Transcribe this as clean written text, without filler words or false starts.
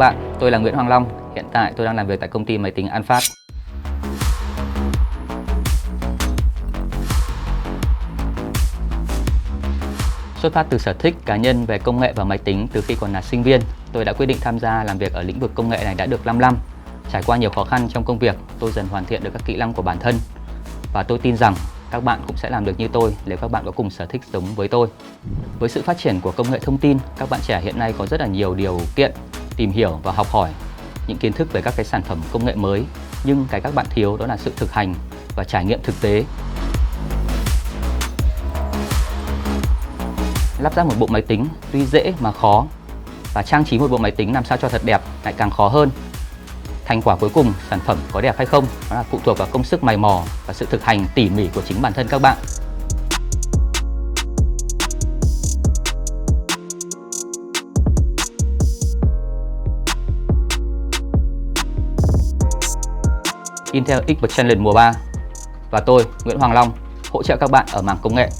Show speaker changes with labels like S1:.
S1: bạn, tôi là Nguyễn Hoàng Long. Hiện tại tôi đang làm việc tại công ty máy tính An Phát. Xuất phát từ sở thích cá nhân về công nghệ và máy tính từ khi còn là sinh viên, tôi đã quyết định tham gia làm việc ở lĩnh vực công nghệ này đã được 5 năm. Trải qua nhiều khó khăn trong công việc, tôi dần hoàn thiện được các kỹ năng của bản thân. Và tôi tin rằng các bạn cũng sẽ làm được như tôi nếu các bạn có cùng sở thích giống với tôi. Với sự phát triển của công nghệ thông tin, các bạn trẻ hiện nay có rất là nhiều điều kiện tìm hiểu và học hỏi những kiến thức về các cái sản phẩm công nghệ mới. Nhưng cái các bạn thiếu đó là sự thực hành và trải nghiệm thực tế. Lắp ráp một bộ máy tính tuy dễ mà khó, và trang trí một bộ máy tính làm sao cho thật đẹp lại càng khó hơn. Thành quả cuối cùng, sản phẩm có đẹp hay không, nó là phụ thuộc vào công sức mày mò và sự thực hành tỉ mỉ của chính bản thân các bạn. Intel Xpert Challenge mùa 3 và tôi, Nguyễn Hoàng Long, hỗ trợ các bạn ở mảng công nghệ.